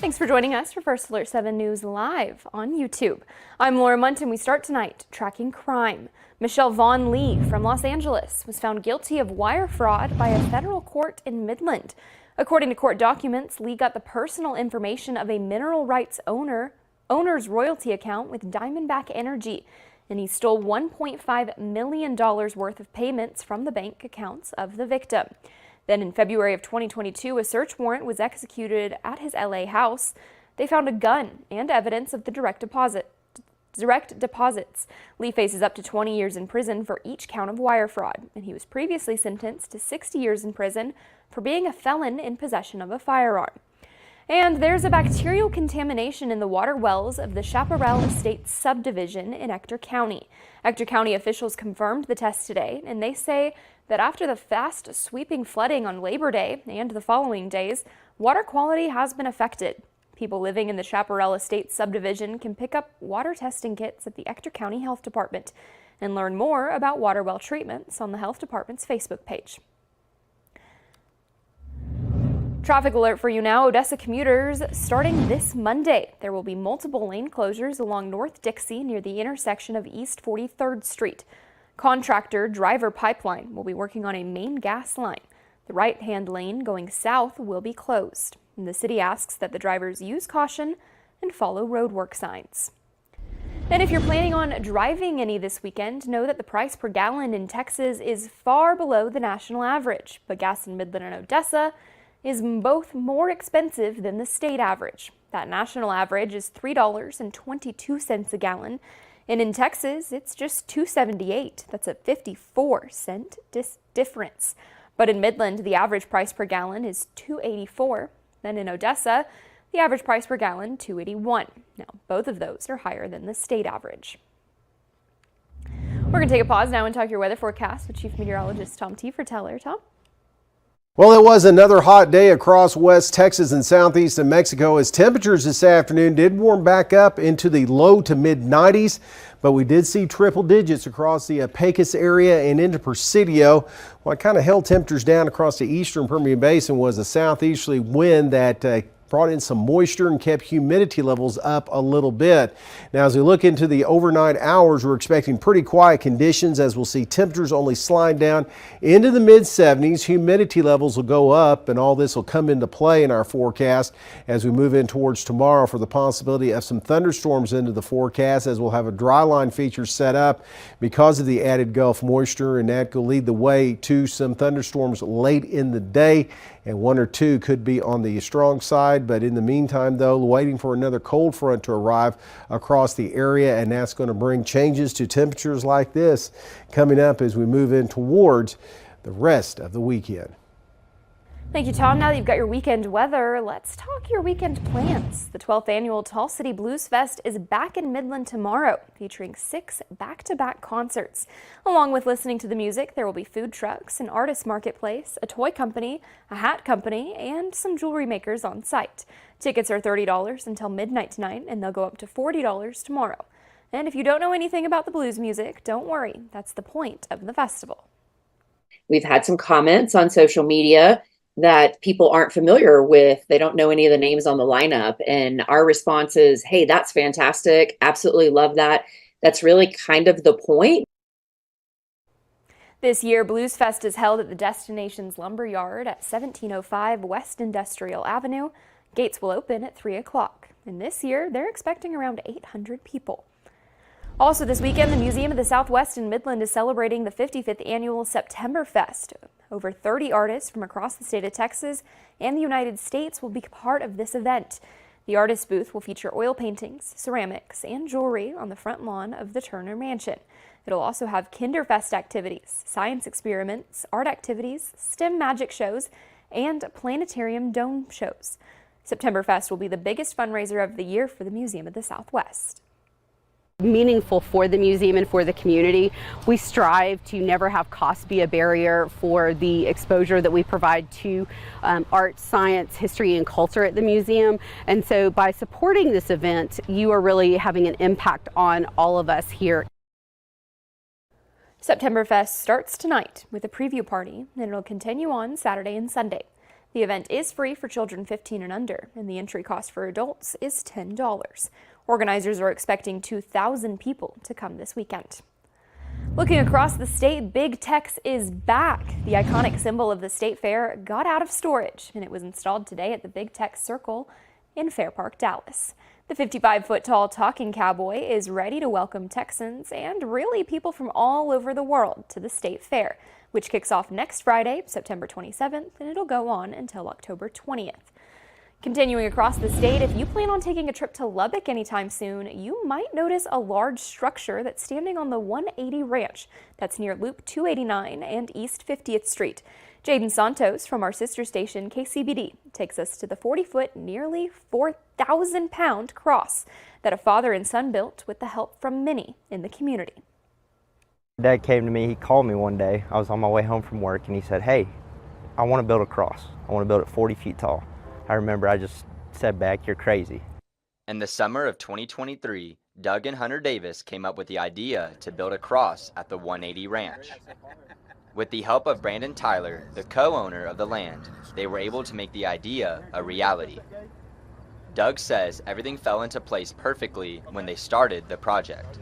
Thanks for joining us for First Alert 7 News live on YouTube. I'm Laura Munton. We start tonight tracking crime. Michelle Vaughn Lee from Los Angeles was found guilty of wire fraud by a federal court in Midland. According to court documents, Lee got the personal information of a mineral rights owner's royalty account with Diamondback Energy, and he stole $1.5 million worth of payments from the bank accounts of the victim. Then in February of 2022, a search warrant was executed at his LA house. They found a gun and evidence of the direct deposits. Lee faces up to 20 years in prison for each count of wire fraud, and he was previously sentenced to 60 years in prison for being a felon in possession of a firearm. And there's a bacterial contamination in the water wells of the Chaparral Estates subdivision in Ector County. Ector County officials confirmed the test today, and they say that after the fast sweeping flooding on Labor Day and the following days, water quality has been affected. People living in the Chaparral Estates subdivision can pick up water testing kits at the Ector County Health Department and learn more about water well treatments on the Health Department's Facebook page. Traffic alert for you now. Odessa commuters, starting this Monday, there will be multiple lane closures along North Dixie near the intersection of East 43rd Street. Contractor Driver Pipeline will be working on a main gas line. The right-hand lane going south will be closed. And the city asks that the drivers use caution and follow roadwork signs. And if you're planning on driving any this weekend, know that the price per gallon in Texas is far below the national average, but gas in Midland and Odessa is both more expensive than the state average. That national average is $3.22 a gallon, and in Texas, it's just $2.78. That's a 54-cent difference. But in Midland, the average price per gallon is $2.84. Then in Odessa, the average price per gallon, $2.81. Now, both of those are higher than the state average. We're going to take a pause now and talk your weather forecast with Chief Meteorologist Tom Teefer-Teller. Tom? Well, it was another hot day across West Texas and southeastern Mexico as temperatures this afternoon did warm back up into the low to mid 90s, but we did see triple digits across the Pecos area and into Presidio. What kind of held temperatures down across the eastern Permian Basin was a southeasterly wind that brought in some moisture and kept humidity levels up a little bit. Now, as we look into the overnight hours, we're expecting pretty quiet conditions as we'll see temperatures only slide down into the mid 70s. Humidity levels will go up, and all this will come into play in our forecast as we move in towards tomorrow for the possibility of some thunderstorms into the forecast, as we'll have a dry line feature set up because of the added Gulf moisture, and that will lead the way to some thunderstorms late in the day, and one or two could be on the strong side. But in the meantime, though, waiting for another cold front to arrive across the area, and that's going to bring changes to temperatures like this coming up as we move in towards the rest of the weekend. Thank you, Tom. Now that you've got your weekend weather, let's talk your weekend plans. The 12th annual Tall City Blues Fest is back in Midland tomorrow, featuring 6 back-to-back concerts. Along with listening to the music, there will be food trucks, an artist marketplace, a toy company, a hat company, and some jewelry makers on site. Tickets are $30 until midnight tonight, and they'll go up to $40 tomorrow. And if you don't know anything about the blues music, don't worry. That's the point of the festival. We've had some comments on social media that people aren't familiar with. They don't know any of the names on the lineup. And our response is, hey, that's fantastic. Absolutely love that. That's really kind of the point. This year, Blues Fest is held at the Destinations Lumber Yard at 1705 West Industrial Avenue. Gates will open at 3 o'clock. And this year, they're expecting around 800 people. Also this weekend, the Museum of the Southwest in Midland is celebrating the 55th annual September Fest. Over 30 artists from across the state of Texas and the United States will be part of this event. The artist booth will feature oil paintings, ceramics, and jewelry on the front lawn of the Turner Mansion. It'll also have Kinderfest activities, science experiments, art activities, STEM magic shows, and planetarium dome shows. September Fest will be the biggest fundraiser of the year for the Museum of the Southwest. Meaningful for the museum and for the community. We strive to never have cost be a barrier for the exposure that we provide to art, science, history, and culture at the museum. And so by supporting this event, you are really having an impact on all of us here. September Fest starts tonight with a preview party, and it'll continue on Saturday and Sunday. The event is free for children 15 and under, and the entry cost for adults is $10. Organizers are expecting 2,000 people to come this weekend. Looking across the state, Big Tex is back. The iconic symbol of the state fair got out of storage, and it was installed today at the Big Tex Circle in Fair Park, Dallas. The 55-foot-tall talking cowboy is ready to welcome Texans and really people from all over the world to the state fair, which kicks off next Friday, September 27th, and it'll go on until October 20th. Continuing across the state, if you plan on taking a trip to Lubbock anytime soon, you might notice a large structure that's standing on the 180 Ranch. That's near Loop 289 and East 50th Street. Jaden Santos from our sister station KCBD takes us to the 40-foot, nearly 4,000-pound cross that a father and son built with the help from many in the community. Dad came to me, he called me one day. I was on my way home from work and he said, "Hey, I want to build a cross. I want to build it 40 feet tall." I remember I just said back, "You're crazy." In the summer of 2023, Doug and Hunter Davis came up with the idea to build a cross at the 180 Ranch. With the help of Brandon Tyler, the co-owner of the land, they were able to make the idea a reality. Doug says everything fell into place perfectly when they started the project.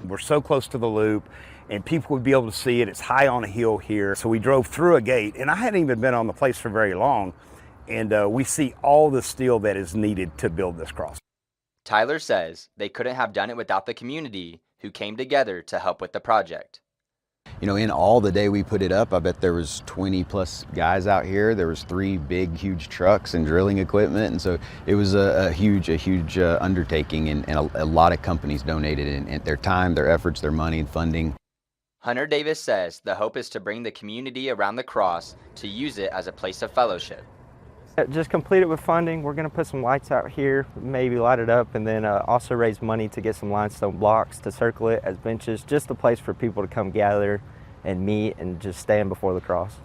We're so close to the loop and people would be able to see it. It's high on a hill here. So we drove through a gate and I hadn't even been on the place for very long. And we see all the steel that is needed to build this cross. Tyler says they couldn't have done it without the community who came together to help with the project. You know, in all the day we put it up, I bet there was 20 plus guys out here. There was 3 big, huge trucks and drilling equipment. And so it was a huge undertaking, and a lot of companies donated in their time, their efforts, their money and funding. Hunter Davis says the hope is to bring the community around the cross to use it as a place of fellowship. Just complete it with funding. We're going to put some lights out here, maybe light it up, and then also raise money to get some limestone blocks to circle it as benches, just a place for people to come gather and meet and just stand before the cross.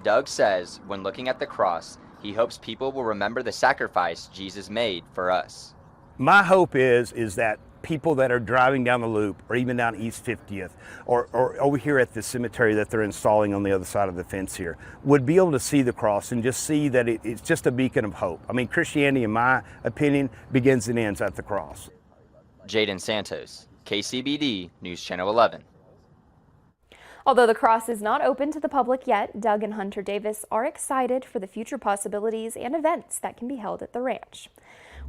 Doug says when looking at the cross, he hopes people will remember the sacrifice Jesus made for us. My hope is that people that are driving down the loop or even down East 50th or over here at the cemetery that they're installing on the other side of the fence here would be able to see the cross and just see that it's just a beacon of hope. I mean, Christianity, in my opinion, begins and ends at the cross. Jaden Santos, KCBD News Channel 11. Although the cross is not open to the public yet, Doug and Hunter Davis are excited for the future possibilities and events that can be held at the ranch.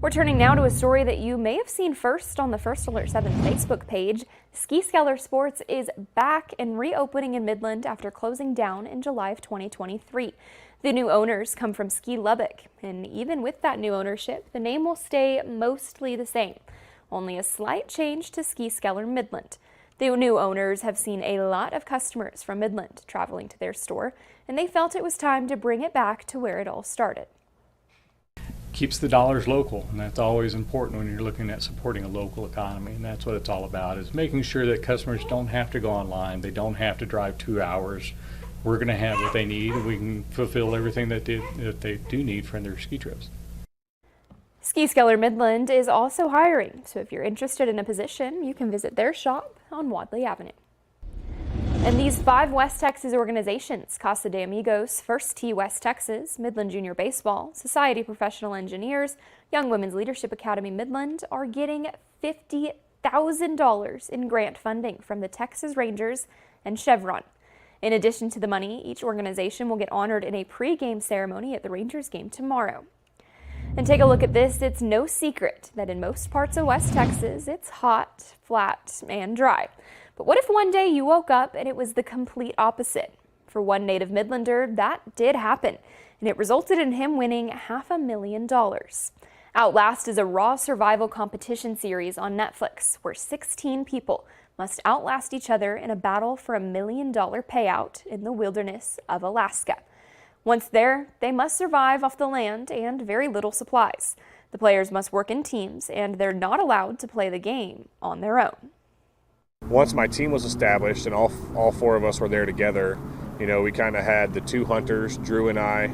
We're turning now to a story that you may have seen first on the First Alert 7 Facebook page. Ski Skeller Sports is back and reopening in Midland after closing down in July of 2023. The new owners come from Ski Lubbock, and even with that new ownership, the name will stay mostly the same. Only a slight change to Ski Skeller Midland. The new owners have seen a lot of customers from Midland traveling to their store, and they felt it was time to bring it back to where it all started. Keeps the dollars local, and that's always important when you're looking at supporting a local economy, and that's what it's all about, is making sure that customers don't have to go online, they don't have to drive 2 hours. We're going to have what they need, and we can fulfill everything that they do need for their ski trips. Ski Skeller Midland is also hiring, so if you're interested in a position, you can visit their shop on Wadley Avenue. And these 5 West Texas organizations, Casa de Amigos, First Tee West Texas, Midland Junior Baseball, Society of Professional Engineers, Young Women's Leadership Academy Midland, are getting $50,000 in grant funding from the Texas Rangers and Chevron. In addition to the money, each organization will get honored in a pre-game ceremony at the Rangers game tomorrow. And take a look at this. It's no secret that in most parts of West Texas, it's hot, flat, and dry. But what if one day you woke up and it was the complete opposite? For one native Midlander, that did happen, and it resulted in him winning $500,000. Outlast is a raw survival competition series on Netflix where 16 people must outlast each other in a battle for $1 million payout in the wilderness of Alaska. Once there, they must survive off the land and very little supplies. The players must work in teams, and they're not allowed to play the game on their own. Once my team was established and all 4 of us were there together, you know, we kind of had the 2 hunters, Drew and I.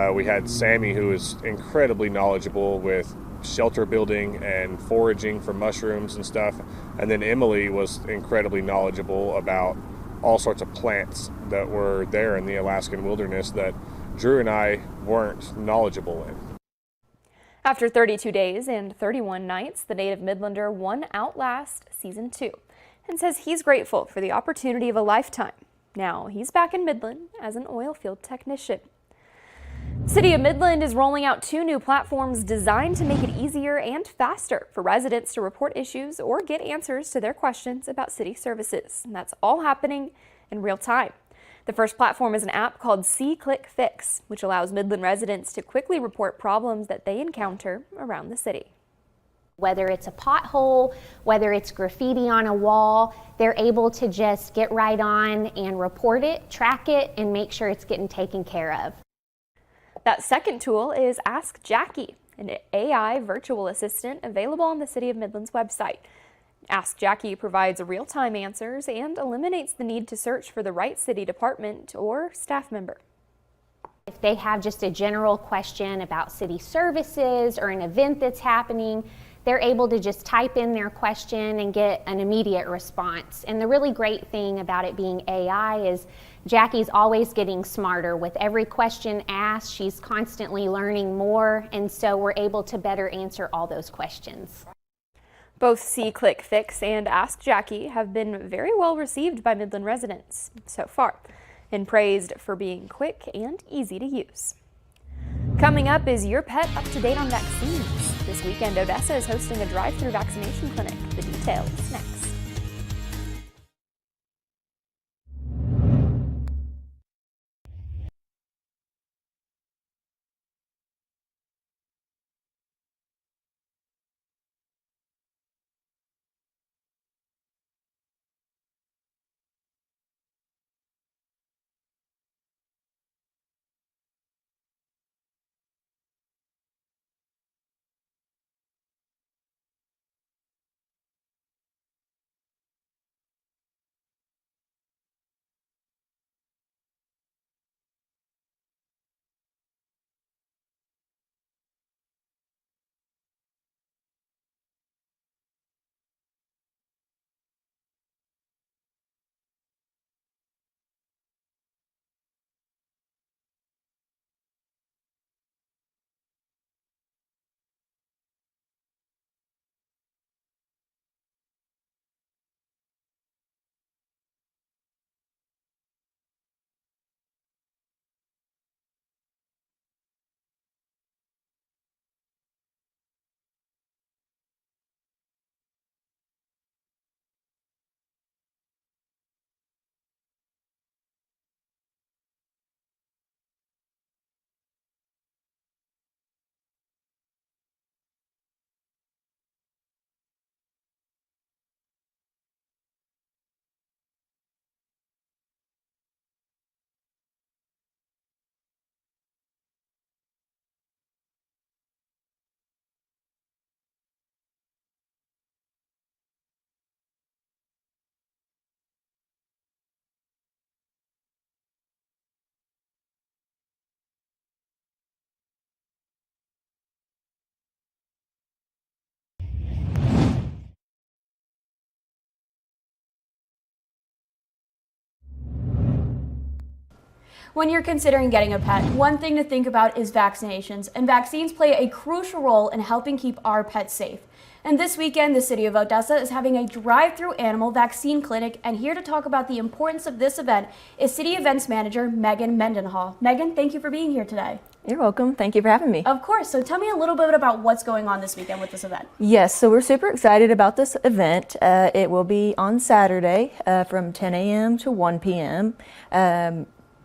We had Sammy, who is incredibly knowledgeable with shelter building and foraging for mushrooms and stuff. And then Emily was incredibly knowledgeable about all sorts of plants that were there in the Alaskan wilderness that Drew and I weren't knowledgeable in. After 32 days and 31 nights, the native Midlander won Outlast Season 2 and says he's grateful for the opportunity of a lifetime. Now he's back in Midland as an oil field technician. City of Midland is rolling out 2 new platforms designed to make it easier and faster for residents to report issues or get answers to their questions about city services. And that's all happening in real time. The first platform is an app called C-Click Fix, which allows Midland residents to quickly report problems that they encounter around the city. Whether it's a pothole, whether it's graffiti on a wall, they're able to just get right on and report it, track it, and make sure it's getting taken care of. That second tool is Ask Jackie, an AI virtual assistant available on the City of Midland's website. Ask Jackie provides real-time answers and eliminates the need to search for the right city department or staff member. If they have just a general question about city services or an event that's happening, they're able to just type in their question and get an immediate response. And the really great thing about it being AI is Jackie's always getting smarter. With every question asked, she's constantly learning more, and so we're able to better answer all those questions. Both C-Click Fix and Ask Jackie have been very well received by Midland residents so far and praised for being quick and easy to use. Coming up, is your pet up to date on vaccines? This weekend, Odessa is hosting a drive-through vaccination clinic. The details next. When you're considering getting a pet, one thing to think about is vaccinations, and vaccines play a crucial role in helping keep our pets safe. And this weekend, the City of Odessa is having a drive-through animal vaccine clinic, and here to talk about the importance of this event is City Events Manager Megan Mendenhall. Megan, thank you for being here today. You're welcome. Thank you for having me. Of course. So tell me a little bit about what's going on this weekend with this event. Yes, so we're super excited about this event. It will be on Saturday from 10 a.m. to 1 p.m.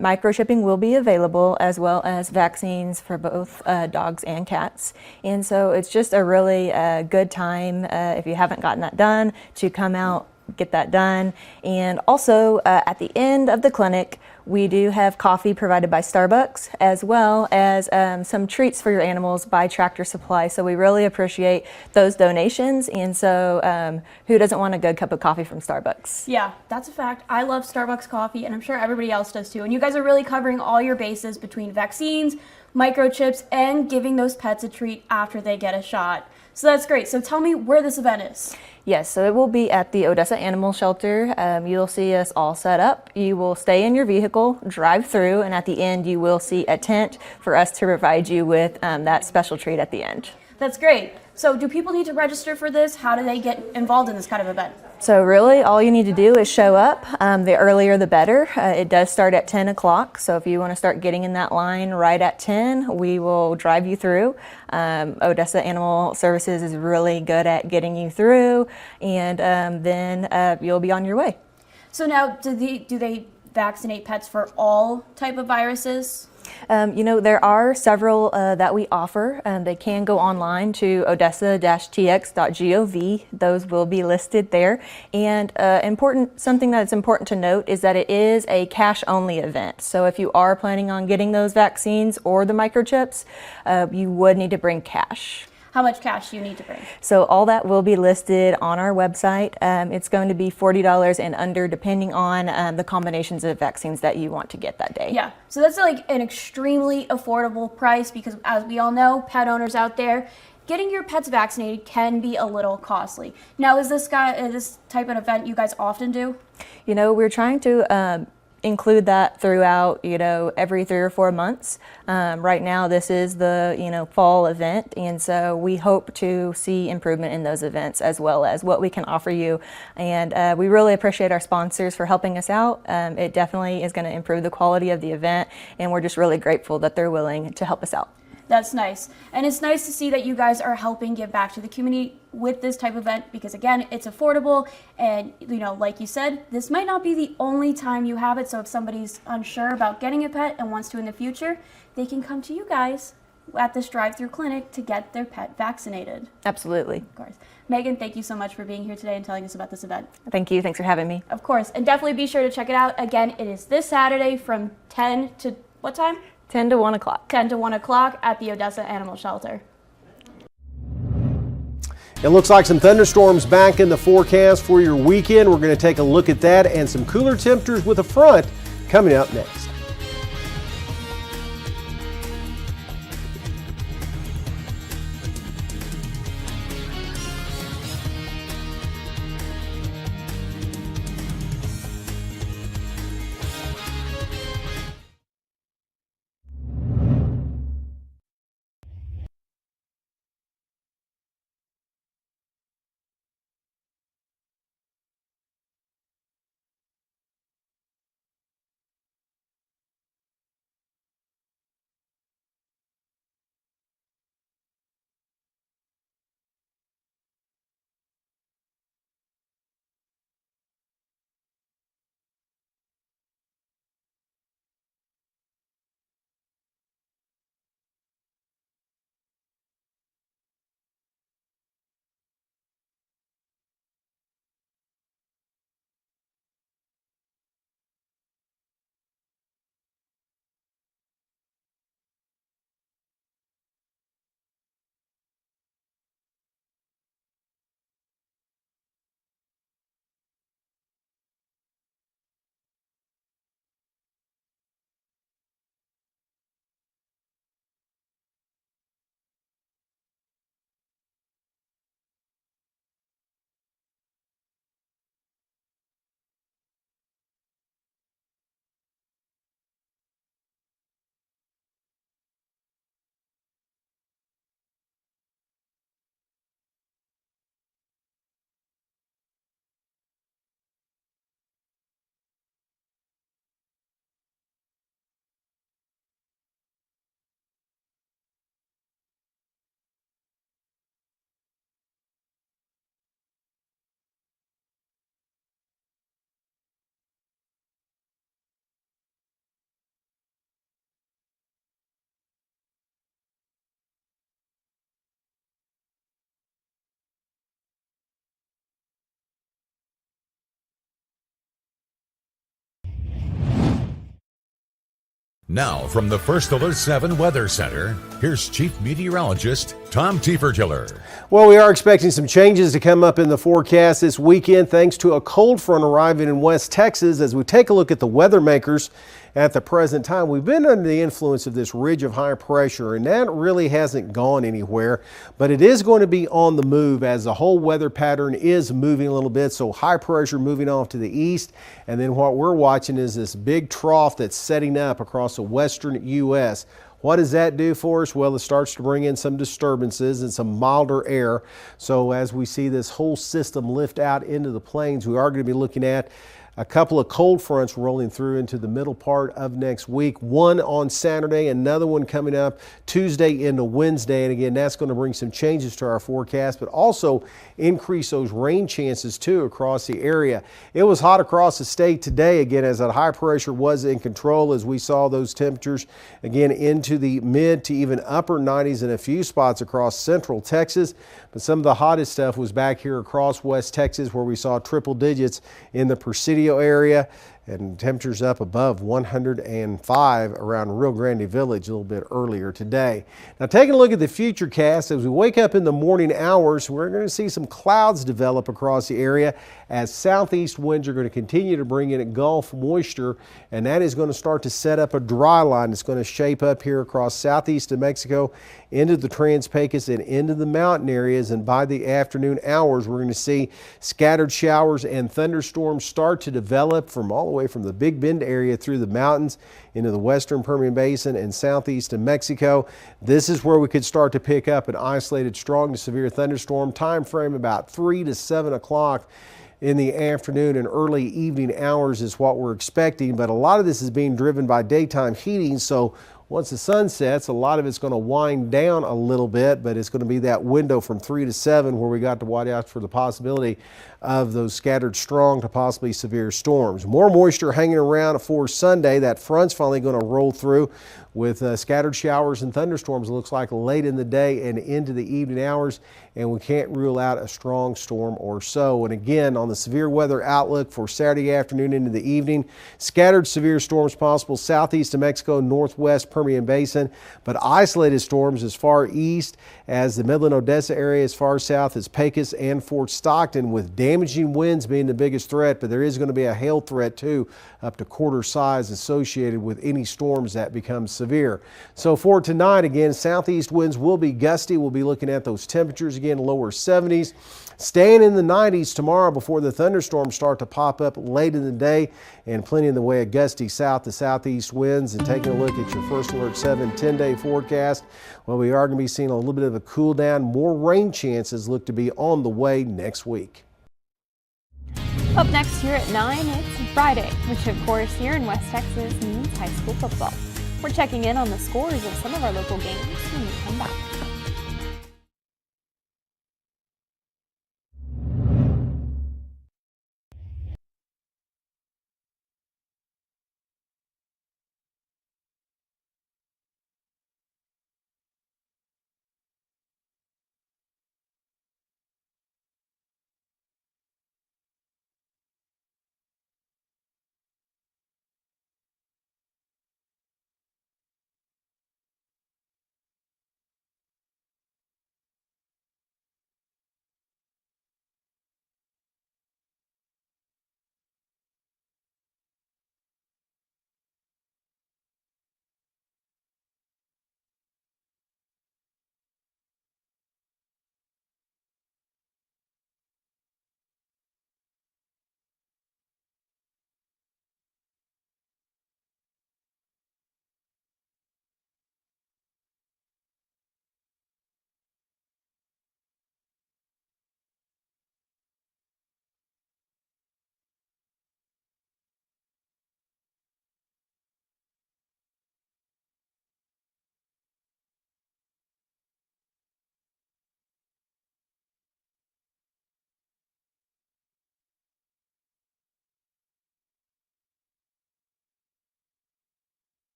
Microchipping will be available, as well as vaccines for both dogs and cats. And so it's just a really good time, if you haven't gotten that done, to come out, get that done. And also at the end of the clinic, we do have coffee provided by Starbucks, as well as some treats for your animals by Tractor Supply. So we really appreciate those donations. And so who doesn't want a good cup of coffee from Starbucks? Yeah, that's a fact. I love Starbucks coffee, and I'm sure everybody else does too. And you guys are really covering all your bases between vaccines, microchips, and giving those pets a treat after they get a shot. So that's great. So tell me where this event is. Yes, so it will be at the Odessa Animal Shelter. You'll see us all set up. You will stay in your vehicle, drive through, and at the end you will see a tent for us to provide you with that special treat at the end. That's great. So do people need to register for this? How do they get involved in this kind of event? So really all you need to do is show up. The earlier the better. It does start at 10 o'clock. So if you want to start getting in that line right at 10, we will drive you through. Odessa Animal Services is really good at getting you through, and then you'll be on your way. So now do they vaccinate pets for all type of viruses? There are several that we offer. They can go online to odessa-tx.gov. Those will be listed there. And something that's important to note is that it is a cash-only event. So if you are planning on getting those vaccines or the microchips, you would need to bring cash. How much cash do you need to bring? So all that will be listed on our website. It's going to be $40 and under, depending on the combinations of vaccines that you want to get that day. Yeah, so that's like an extremely affordable price because, as we all know, pet owners out there, getting your pets vaccinated can be a little costly. Now, is this type of event you guys often do? We're trying to include that throughout, every 3 or 4 months. Right now, this is the, fall event, and so we hope to see improvement in those events as well as what we can offer you. And we really appreciate our sponsors for helping us out. It definitely is going to improve the quality of the event, and we're just really grateful that they're willing to help us out. That's nice. And it's nice to see that you guys are helping give back to the community with this type of event because, again, it's affordable. And, like you said, this might not be the only time you have it. So if somebody's unsure about getting a pet and wants to in the future, they can come to you guys at this drive-through clinic to get their pet vaccinated. Absolutely. Of course. Megan, thank you so much for being here today and telling us about this event. Thank you. Thanks for having me. Of course. And definitely be sure to check it out. Again, it is this Saturday from 10 to what time? 10 to 1 o'clock. 10 to 1 o'clock at the Odessa Animal Shelter. It looks like some thunderstorms back in the forecast for your weekend. We're going to take a look at that and some cooler temperatures with a front coming up next. Now, from the First Alert 7 Weather Center, here's Chief Meteorologist Tom Tiefertiller. Well, we are expecting some changes to come up in the forecast this weekend thanks to a cold front arriving in West Texas. As we take a look at the weather makers at the present time, we've been under the influence of this ridge of high pressure, and that really hasn't gone anywhere, but it is going to be on the move as the whole weather pattern is moving a little bit. So high pressure moving off to the east, and then what we're watching is this big trough that's setting up across the western U.S. What does that do for us? Well, it starts to bring in some disturbances and some milder air. So as we see this whole system lift out into the plains, we are going to be looking at a couple of cold fronts rolling through into the middle part of next week. One on Saturday, another one coming up Tuesday into Wednesday. And again, that's going to bring some changes to our forecast, but also increase those rain chances too across the area. It was hot across the state today, again, as that high pressure was in control, as we saw those temperatures again into the mid to even upper 90s in a few spots across central Texas. But some of the hottest stuff was back here across West Texas, where we saw triple digits in the Presidio area, and temperatures up above 105 around Rio Grande Village a little bit earlier today. Now, taking a look at the futurecast, as we wake up in the morning hours, we're going to see some clouds develop across the area as southeast winds are going to continue to bring in Gulf moisture, and that is going to start to set up a dry line that's going to shape up here across southeast of Mexico into the Trans-Pecos and into the mountain areas. And by the afternoon hours, we're going to see scattered showers and thunderstorms start to develop from all the way from the Big Bend area through the mountains into the western Permian Basin and southeast of Mexico. This is where we could start to pick up an isolated strong to severe thunderstorm. Time frame about 3 to 7 o'clock in the afternoon and early evening hours is what we're expecting, but a lot of this is being driven by daytime heating. So once the sun sets, a lot of it's going to wind down a little bit, but it's going to be that window from 3 to 7 where we got to watch out for the possibility of those scattered strong to possibly severe storms. More moisture hanging around for Sunday. That front's finally going to roll through with scattered showers and thunderstorms, it looks like, late in the day and into the evening hours, and we can't rule out a strong storm or so. And again, on the severe weather outlook for Saturday afternoon into the evening, scattered severe storms possible southeast of Mexico, northwest Permian Basin, but isolated storms as far east as the Midland Odessa area, as far south as Pecos and Fort Stockton, with damaging winds being the biggest threat. But there is going to be a hail threat too, up to quarter size, associated with any storms that become severe. So for tonight, again, southeast winds will be gusty. We'll be looking at those temperatures again, lower 70s. Staying in the 90s tomorrow before the thunderstorms start to pop up late in the day, and plenty in the way of gusty south to southeast winds. And taking a look at your First Alert 7 10-day forecast, well, we are going to be seeing a little bit of a cool down. More rain chances look to be on the way next week. Up next here at 9, it's Friday, which of course here in West Texas means high school football. We're checking in on the scores of some of our local games when we come back.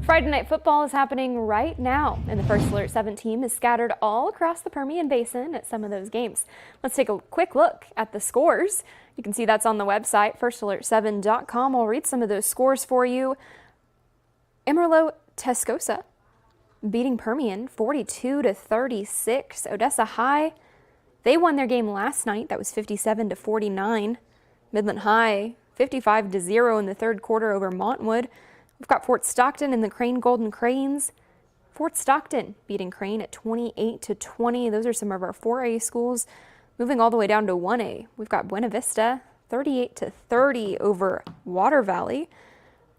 Friday Night Football is happening right now, and the First Alert 7 team is scattered all across the Permian Basin at some of those games. Let's take a quick look at the scores. You can see that's on the website, firstalert7.com. I'll read some of those scores for you. Amarillo Tascosa beating Permian 42-36. Odessa High, they won their game last night. That was 57-49. Midland High 55-0 in the third quarter over Montwood. We've got Fort Stockton and the Crane Golden Cranes. Fort Stockton beating Crane at 28-20. Those are some of our 4A schools. Moving all the way down to 1A, we've got Buena Vista 38-30 over Water Valley.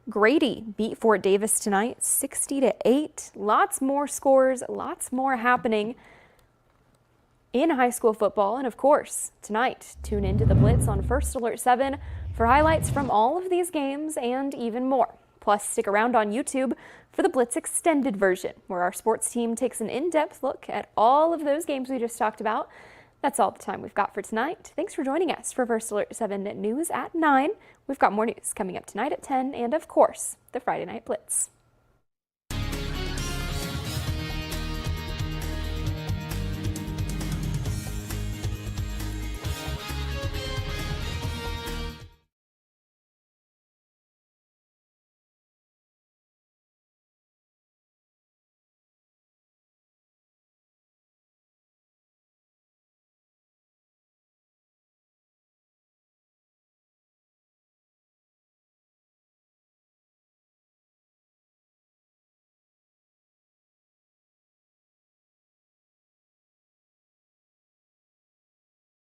Grady beat Fort Davis tonight 60-8. Lots more scores, lots more happening in high school football. And of course, tonight, tune into the Blitz on First Alert 7 for highlights from all of these games and even more. Plus, stick around on YouTube for the Blitz extended version, where our sports team takes an in-depth look at all of those games we just talked about. That's all the time we've got for tonight. Thanks for joining us for First Alert 7 News at 9. We've got more news coming up tonight at 10, and of course, the Friday Night Blitz.